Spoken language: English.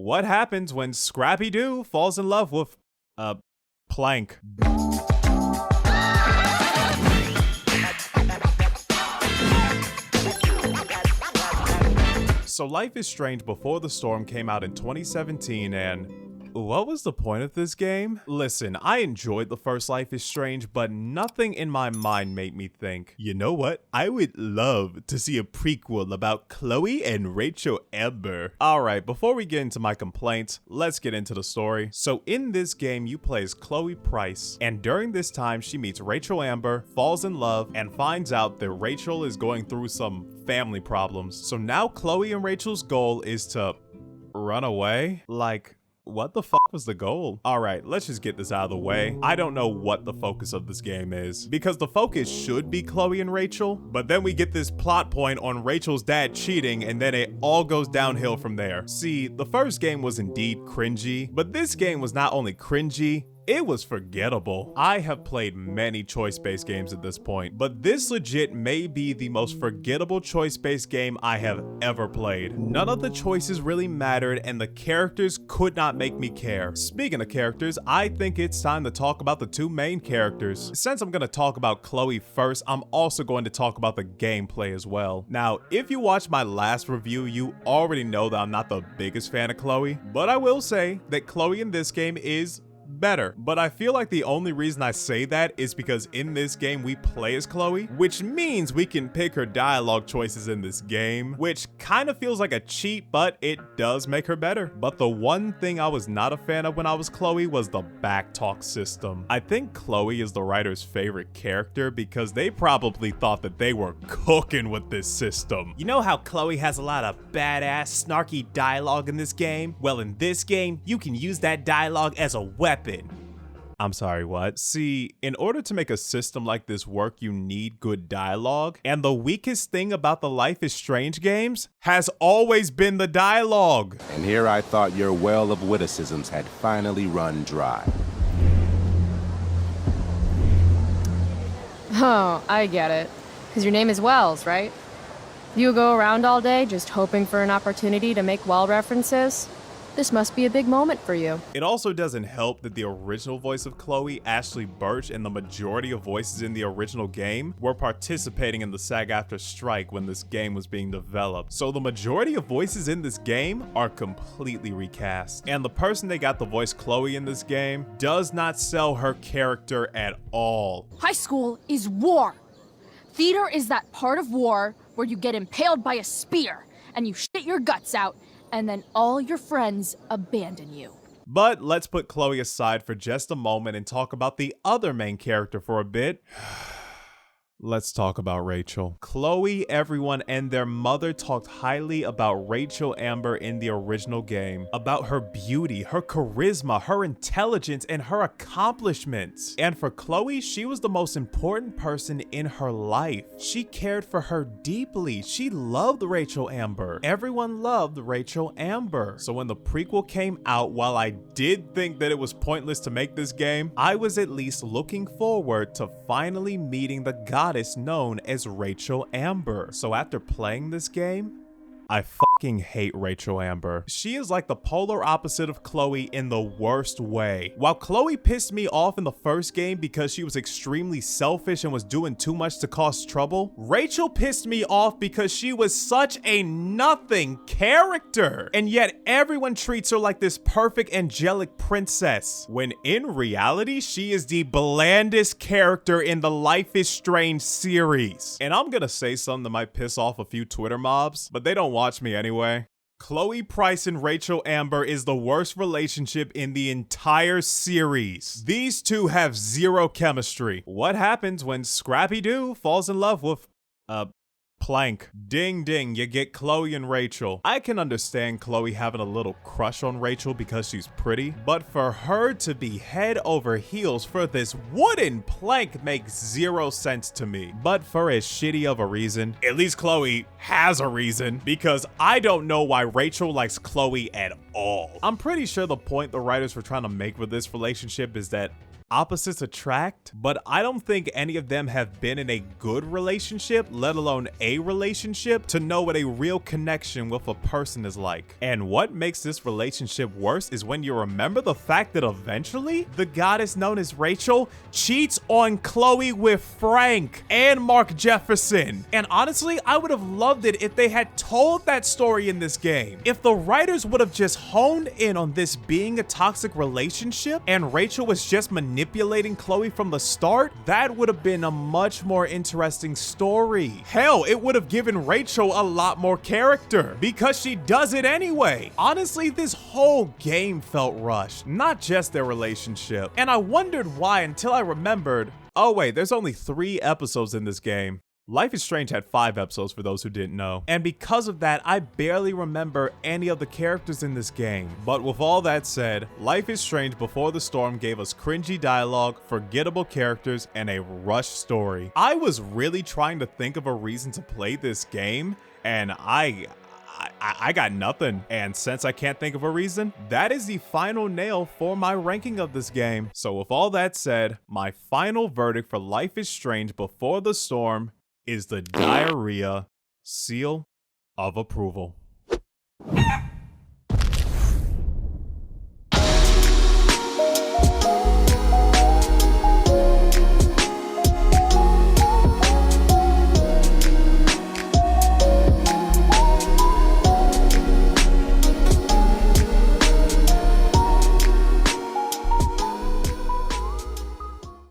What happens when Scrappy-Doo falls in love with a plank? So Life is Strange Before the Storm came out in 2017, and what was the point of this game? Listen, I enjoyed the first Life is Strange, but nothing in my mind made me think, you know what? I would love to see a prequel about Chloe and Rachel Amber. Alright, before we get into my complaints, let's get into the story. So in this game, you play as Chloe Price, and during this time, she meets Rachel Amber, falls in love, and finds out that Rachel is going through some family problems. So now Chloe and Rachel's goal is to run away? Like, what the fuck was the goal? Alright, let's just get this out of the way. I don't know what the focus of this game is, because the focus should be Chloe and Rachel, but then we get this plot point on Rachel's dad cheating, and then it all goes downhill from there. See, the first game was indeed cringy, but this game was not only cringy, it was forgettable. I have played many choice-based games at this point, but this legit may be the most forgettable choice-based game I have ever played. None of the choices really mattered, and the characters could not make me care. Speaking of characters, I think it's time to talk about the two main characters. Since I'm gonna talk about Chloe first, I'm also going to talk about the gameplay as well. Now, if you watched my last review, you already know that I'm not the biggest fan of Chloe, but I will say that Chloe in this game is better. But I feel like the only reason I say that is because in this game we play as Chloe, which means we can pick her dialogue choices in this game, which kind of feels like a cheat, but it does make her better. But the one thing I was not a fan of when I was Chloe was the backtalk system. I think Chloe is the writer's favorite character because they probably thought that they were cooking with this system. You know how Chloe has a lot of badass, snarky dialogue in this game? Well, in this game, you can use that dialogue as a weapon. I'm sorry, what? See, in order to make a system like this work, you need good dialogue. And the weakest thing about the Life is Strange games has always been the dialogue. And here I thought your well of witticisms had finally run dry. Oh, I get it. Because your name is Wells, right? You go around all day just hoping for an opportunity to make well references? This must be a big moment for you. It also doesn't help that the original voice of Chloe, Ashley Birch, and the majority of voices in the original game were participating in the SAG-AFTRA strike when this game was being developed. So the majority of voices in this game are completely recast. And the person they got to voice Chloe in this game does not sell her character at all. High school is war. Theater is that part of war where you get impaled by a spear and you shit your guts out, and then all your friends abandon you. But let's put Chloe aside for just a moment and talk about the other main character for a bit. Let's talk about Rachel. Chloe, everyone, and their mother talked highly about Rachel Amber in the original game, about her beauty, her charisma, her intelligence, and her accomplishments. And for Chloe, she was the most important person in her life. She cared for her deeply. She loved Rachel Amber. Everyone loved Rachel Amber. So when the prequel came out, while I did think that it was pointless to make this game, I was at least looking forward to finally meeting the goddess known as Rachel Amber. So after playing this game, I fucking hate Rachel Amber. She is like the polar opposite of Chloe in the worst way. While Chloe pissed me off in the first game because she was extremely selfish and was doing too much to cause trouble, Rachel pissed me off because she was such a nothing character. And yet everyone treats her like this perfect angelic princess, when in reality, she is the blandest character in the Life is Strange series. And I'm gonna say something that might piss off a few Twitter mobs, but they don't watch me anyway. Chloe Price and Rachel Amber is the worst relationship in the entire series. These two have zero chemistry. What happens when Scrappy-Doo falls in love with a plank? Ding ding, you get Chloe and Rachel. I can understand Chloe having a little crush on Rachel because she's pretty, but for her to be head over heels for this wooden plank makes zero sense to me. But for as shitty of a reason, at least Chloe has a reason, because I don't know why Rachel likes Chloe at all. I'm pretty sure the point the writers were trying to make with this relationship is that opposites attract, but I don't think any of them have been in a good relationship, let alone a relationship, to know what a real connection with a person is like. And what makes this relationship worse is when you remember the fact that eventually, the goddess known as Rachel cheats on Chloe with Frank and Mark Jefferson. And honestly, I would have loved it if they had told that story in this game. If the writers would have just honed in on this being a toxic relationship and Rachel was just manipulating Chloe from the start, that would have been a much more interesting story. Hell, it would have given Rachel a lot more character because she does it anyway. Honestly, this whole game felt rushed, not just their relationship. And I wondered why until I remembered, oh wait, there's only 3 episodes in this game. Life is Strange had 5 episodes for those who didn't know. And because of that, I barely remember any of the characters in this game. But with all that said, Life is Strange Before the Storm gave us cringy dialogue, forgettable characters, and a rushed story. I was really trying to think of a reason to play this game, and I got nothing. And since I can't think of a reason, that is the final nail for my ranking of this game. So with all that said, my final verdict for Life is Strange Before the Storm is the diarrhea seal of approval.